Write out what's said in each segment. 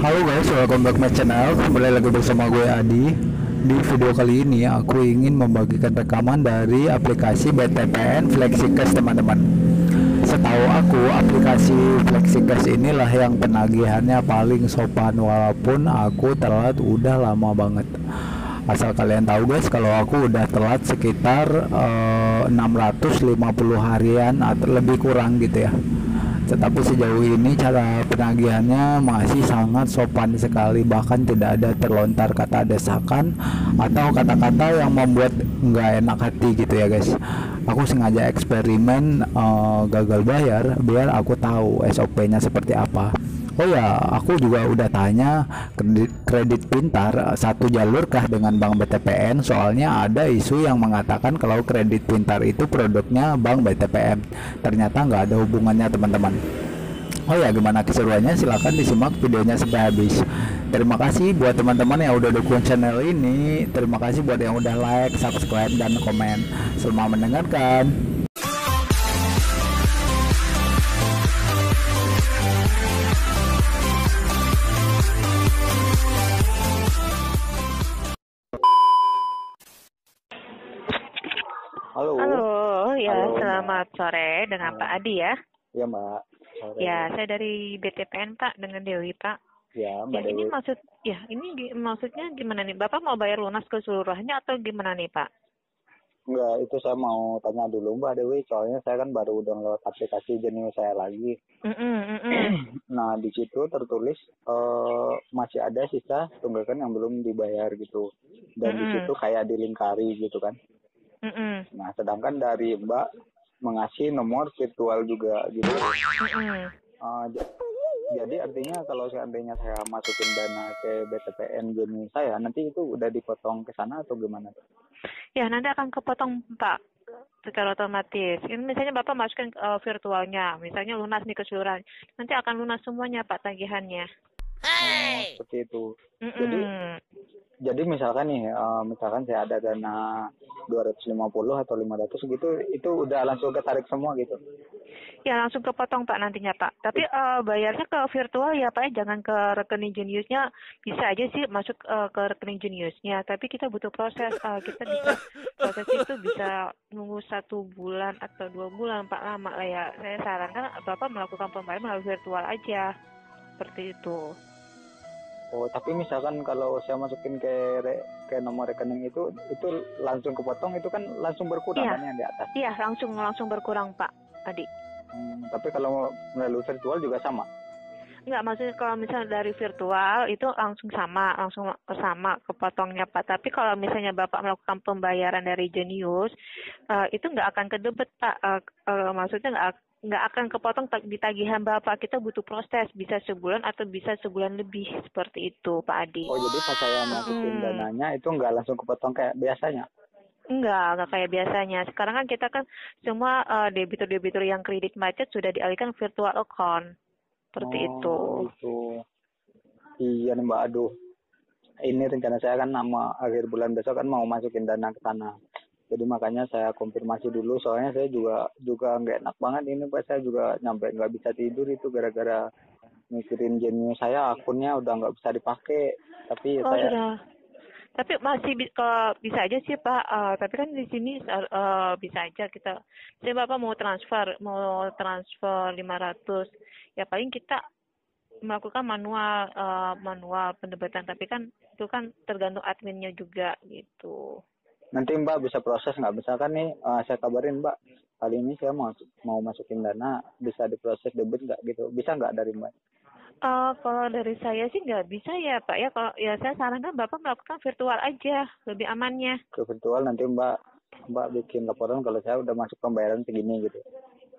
Halo guys, welcome back my channel. Kembali lagi bersama gue Adi. Di video kali ini aku ingin membagikan rekaman dari aplikasi BTPN FlexiCash teman-teman. Setahu aku aplikasi FlexiCash inilah yang penagihannya paling sopan walaupun aku telat udah lama banget. Asal kalian tahu guys, kalau aku udah telat sekitar 650 harian atau lebih kurang gitu ya. Tetapi sejauh ini cara penagihannya masih sangat sopan sekali, bahkan tidak ada terlontar kata desakan atau kata-kata yang membuat nggak enak hati gitu ya guys. Aku sengaja eksperimen gagal bayar biar aku tahu SOP-nya seperti apa. Oh ya, aku juga udah tanya kredit pintar satu jalur kah dengan Bank BTPN, soalnya ada isu yang mengatakan kalau kredit pintar itu produknya Bank BTPN. Ternyata nggak ada hubungannya teman-teman. Oh ya, gimana keseruannya? Silahkan disimak videonya sampai habis. Terima kasih buat teman-teman yang udah dukung channel ini. Terima kasih buat yang udah like, subscribe, dan komen. Selamat mendengarkan. Halo. Halo, ya Halo, selamat sore dengan Pak Adi ya. Iya Mbak. Sore. Ya, saya dari BTPN Pak dengan Dewi Pak. Ya Mbak Ya, Dewi. maksudnya gimana nih? Bapak mau bayar lunas keseluruhannya atau gimana nih Pak? Enggak, itu saya mau tanya dulu Mbak Dewi. Soalnya saya kan baru download aplikasi Jenius saya lagi. Nah di situ tertulis masih ada sisa tunggakan yang belum dibayar gitu. Dan di situ kayak dilingkari gitu kan. Nah sedangkan dari Mbak mengasih nomor virtual juga gitu. Eh, Jadi artinya kalau seandainya saya masukin dana ke BTPN Jeni saya, nanti itu udah dipotong ke sana atau gimana? Ya, nanti akan kepotong Pak secara otomatis. Ini misalnya Bapak masukkan virtualnya, misalnya lunas nih keseluruhan. Nanti akan lunas semuanya Pak tagihannya. Oh, seperti itu. Jadi misalkan nih, misalkan saya ada dana 250 atau 500 gitu, itu udah langsung ketarik semua gitu. Ya langsung kepotong Pak nantinya Pak. Tapi bayarnya ke virtual ya Pak, jangan ke rekening Jeniusnya. Bisa aja sih masuk ke rekening Jeniusnya. Tapi kita butuh proses. Kita bisa proses itu bisa nunggu 1 bulan atau 2 bulan Pak, lama lah ya. Saya sarankan Bapak melakukan pembayaran melalui virtual aja. Seperti itu. Oh, tapi misalkan kalau saya masukin ke nomor rekening itu langsung kepotong, itu kan langsung berkurang Iya, kan yang di atas. iya langsung berkurang Pak Adi. Tapi kalau melalui virtual juga sama. Enggak, maksudnya kalau misalnya dari virtual itu langsung sama kepotongnya Pak. Tapi kalau misalnya Bapak melakukan pembayaran dari Jenius, itu nggak akan kedebet Pak. Maksudnya nggak akan kepotong di tagihan Bapak. Kita butuh proses, bisa sebulan atau bisa sebulan lebih, seperti itu Pak Adi. Oh, jadi pas saya masukin dananya itu nggak langsung kepotong kayak biasanya? Enggak kayak biasanya. Sekarang kan kita kan semua debitur-debitur yang kredit macet sudah dialihkan virtual account. Seperti itu. Gitu. Iya nih Mbak, aduh. Ini rencana saya kan akhir bulan besok kan mau masukin dana ke sana. Jadi makanya saya konfirmasi dulu, soalnya saya juga nggak enak banget ini Pak, saya juga nyampe nggak bisa tidur itu gara-gara mikirin Jenius saya, akunnya udah nggak bisa dipakai. Tapi saya Sudah. Tapi masih bisa aja sih Pak. Tapi kan di sini bisa aja kita. Saya Bapak mau transfer 500. Ya paling kita melakukan manual pendebatan. Tapi kan itu kan tergantung adminnya juga gitu. nanti Mbak bisa proses nggak? Misalkan nih saya kabarin Mbak, kali ini saya mau masukin dana, bisa diproses debit nggak gitu? Bisa nggak dari Mbak? Kalau dari saya sih nggak bisa ya Pak ya. Kalau ya saya sarankan Bapak melakukan virtual aja, lebih amannya. Ke virtual nanti Mbak bikin laporan kalau saya udah masuk pembayaran segini gitu.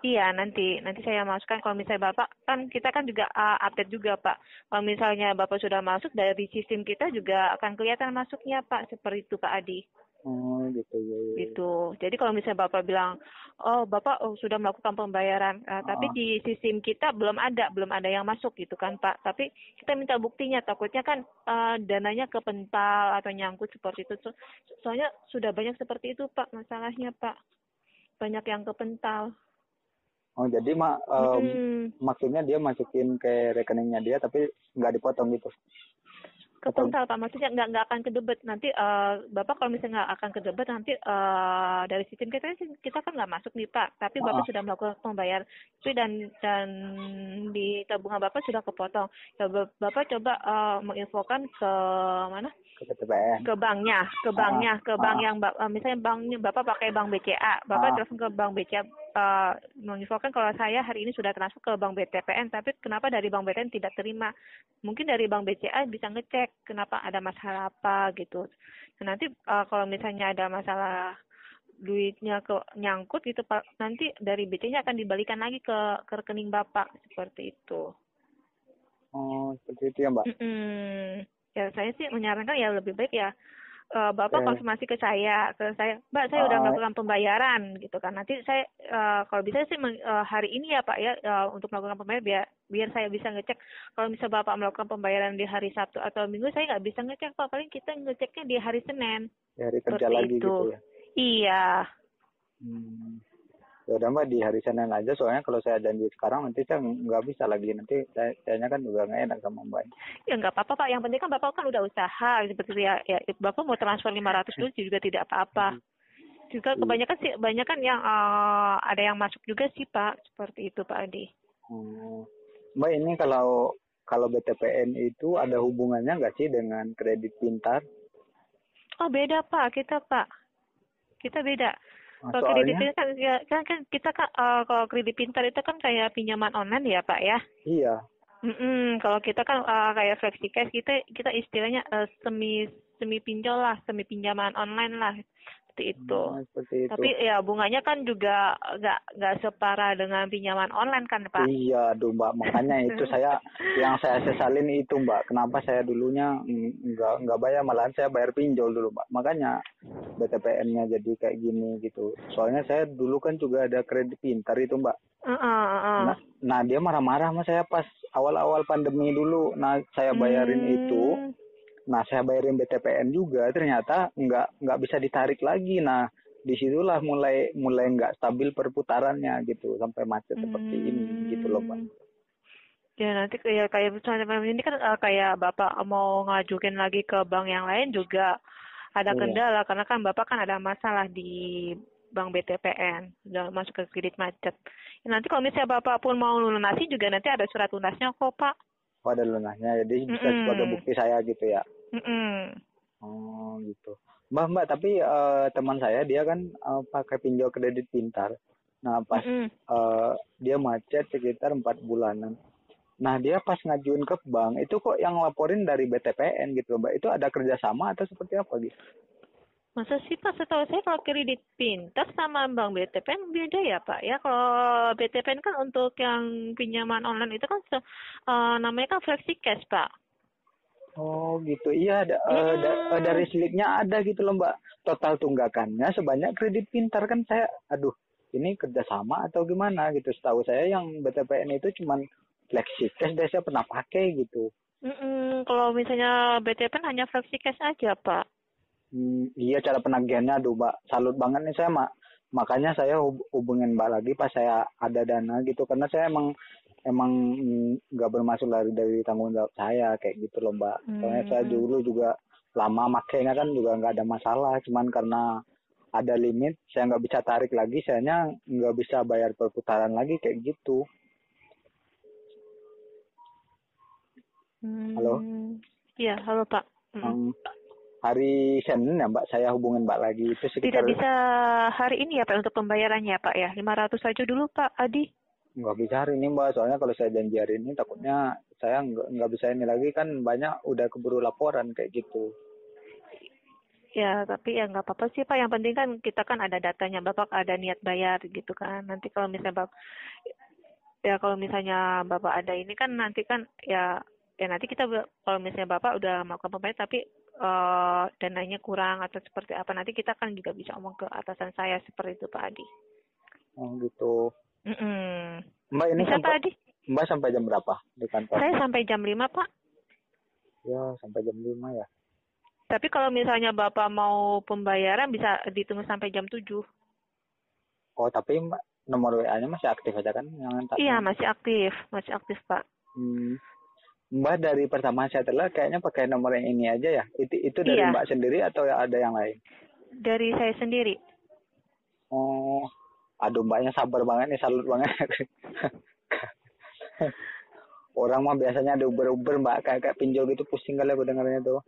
Iya, nanti saya masukkan. Kalau misalnya Bapak, kan kita kan juga update juga Pak. Kalau misalnya Bapak sudah masuk, dari sistem kita juga akan kelihatan masuknya Pak. Seperti itu Pak Adi. Oh gitu ya. Gitu. Jadi kalau misalnya Bapak bilang, oh Bapak sudah melakukan pembayaran, tapi di sistem kita belum ada yang masuk gitu kan Pak. Tapi kita minta buktinya, takutnya kan dananya kepental atau nyangkut seperti itu. Soalnya sudah banyak seperti itu Pak, masalahnya Pak. Banyak yang kepental. Oh, jadi maksudnya dia masukin ke rekeningnya dia tapi nggak dipotong gitu. Kepotong Pak, maksudnya nggak akan kedebet nanti Bapak kalau misalnya nggak akan kedebet nanti dari sistem kita kan nggak masuk nih Pak, tapi Bapak sudah melakukan pembayaran itu dan di tabungan Bapak sudah kepotong. Ya, Bapak coba menginfokan ke mana? Ke BTPN. Ke banknya, ke bank yang misalnya banknya Bapak pakai bank BCA, Bapak telepon ke bank BCA menginfokan kalau saya hari ini sudah transfer ke bank BTPN, tapi kenapa dari bank BTPN tidak terima? Mungkin dari bank BCA bisa ngecek kenapa ada masalah apa gitu. Nah, nanti kalau misalnya ada masalah duitnya nyangkut gitu Pak, nanti dari BCA-nya akan dibalikan lagi ke rekening Bapak seperti itu. Oh, seperti itu ya Mbak. Ya saya sih menyarankan ya lebih baik ya Bapak konfirmasi ke saya, Mbak saya udah melakukan pembayaran gitu kan. Nanti saya kalau bisa sih hari ini ya Pak ya untuk melakukan pembayaran biar saya bisa ngecek. Kalau misalnya Bapak melakukan pembayaran di hari Sabtu atau Minggu saya nggak bisa ngecek Pak, paling kita ngeceknya di hari Senin. Di hari kerja lagi itu. Gitu ya. Iya. Ya udah Mbak di hari Senin aja, soalnya kalau saya janji sekarang nanti saya nggak bisa lagi, nanti sayanya kan juga nggak enak sama Mbak. Ya nggak apa-apa Pak, yang penting kan Bapak kan udah usaha seperti ya Bapak mau transfer 500 dulu juga tidak apa-apa. Juga kebanyakan yang ada yang masuk juga sih Pak, seperti itu Pak Adi. Mbak ini kalau BTPN itu ada hubungannya nggak sih dengan kredit pintar? Oh beda Pak, kita beda. Kalau kredit pintar kan kita kalau kredit pintar itu kan kayak pinjaman online ya Pak ya. Iya. Kalau kita kan kayak flexi cash kita istilahnya semi pinjol lah, semi pinjaman online lah seperti itu. Tapi ya bunganya kan juga nggak separah dengan pinjaman online kan Pak. Iya, aduh Mbak, makanya itu yang saya sesalin itu Mbak. Kenapa saya dulunya nggak bayar, malahan saya bayar pinjol dulu Mbak. Makanya BTPN-nya jadi kayak gini gitu. Soalnya saya dulu kan juga ada kredit pintar itu Mbak. Nah dia marah-marah sama saya pas awal-awal pandemi dulu. Nah saya bayarin itu. Nah saya bayarin BTPN juga, ternyata nggak bisa ditarik lagi. Nah disitulah mulai nggak stabil perputarannya gitu sampai macet seperti ini gitu loh Mbak. Ya nanti kayak misalnya ini kan kayak Bapak mau ngajuin lagi ke bank yang lain juga ada kendala karena kan Bapak kan ada masalah di bank BTPN udah masuk ke kredit macet. Ya, nanti kalau misalnya Bapak pun mau lunasi juga nanti ada surat lunasnya kok Pak. Oh ada lunasnya, jadi bisa sebagai bukti saya gitu ya. Oh gitu. Mbak tapi teman saya dia kan pakai pinjol kredit pintar. Nah pas dia macet sekitar 4 bulanan. Nah dia pas ngajuin ke bank itu kok yang laporin dari BTPN gitu Mbak. Itu ada kerjasama atau seperti apa gitu? Masa sih Pak, setahu saya kalau kredit pintar sama bank BTPN beda ya Pak ya. Kalau BTPN kan untuk yang pinjaman online itu kan namanya kan flexi cash Pak. Oh gitu, iya dari slipnya ada gitu loh Mbak. Total tunggakannya sebanyak kredit pintar kan saya, aduh ini kerjasama atau gimana gitu. Setahu saya yang BTPN itu cuman flexi cash deh saya pernah pakai gitu. Kalau misalnya BTPN hanya flexi cash aja Pak. Iya cara penagihannya, aduh Mbak salut banget nih saya makanya saya hubungin Mbak lagi pas saya ada dana gitu karena saya emang nggak bermaksud dari tanggung jawab saya kayak gitu loh Mbak. Soalnya saya dulu juga lama makainya kan juga nggak ada masalah, cuman karena ada limit saya nggak bisa tarik lagi, sayanya nggak bisa bayar perputaran lagi kayak gitu. Halo? Iya halo Pak. Hari Senin ya Mbak saya hubungin Mbak lagi itu sekitar. Tidak bisa hari ini ya Pak untuk pembayarannya Pak ya, 500 aja dulu Pak Adi. Nggak bisa hari ini Mbak, soalnya kalau saya janji hari ini takutnya saya nggak bisa ini lagi kan banyak udah keburu laporan kayak gitu. Ya tapi ya nggak apa-apa sih Pak, yang penting kan kita kan ada datanya, Bapak ada niat bayar gitu kan. Nanti kalau misalnya kalau misalnya Bapak ada ini kan nanti kan ya nanti kita kalau misalnya Bapak udah melakukan pembayaran tapi dananya kurang atau seperti apa, nanti kita kan juga bisa omong ke atasan saya seperti itu Pak Adi. Oh gitu. Mbak ini bisa Pak Adi? Mbak sampai jam berapa di kantor? Saya sampai jam 5 Pak. Ya sampai jam 5 ya. Tapi kalau misalnya Bapak mau pembayaran bisa ditunggu sampai jam 7. Oh tapi nomor WA-nya masih aktif aja kan? Iya, masih aktif Pak. Mbak dari pertama saya telah kayaknya pakai nomor yang ini aja ya. Itu dari Iya. Mbak sendiri atau ada yang lain? Dari saya sendiri. Oh, aduh Mbaknya sabar banget nih, salut banget. Orang mah biasanya ada uber-uber Mbak, kayak pinjol gitu, pusing kali aku dengarnya tuh.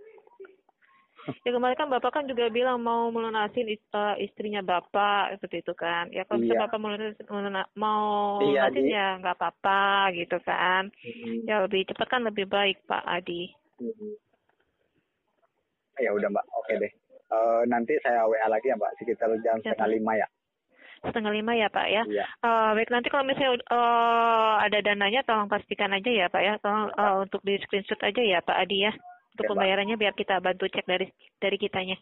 Ya kemarin kan Bapak kan juga bilang mau melunasin istrinya Bapak seperti itu kan. Ya kalau bisa Iya. Bapak mau lunasin ya nggak apa-apa gitu kan. Ya lebih cepat kan lebih baik Pak Adi. Ya udah Mbak, oke deh. Nanti saya WA lagi ya Mbak, sekitar jam 4:30 ya. 4:30 ya Pak ya. Iya. Baik, nanti kalau misalnya ada dananya tolong pastikan aja ya Pak ya. Tolong untuk di screenshot aja ya Pak Adi ya. Untuk pembayarannya biar kita bantu cek dari kitanya.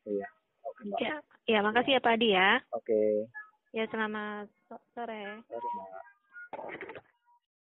Iya. Oke Mbak. Ya, makasih ya Pak Adi ya. Oke. Ya, selamat sore. Sore Mbak.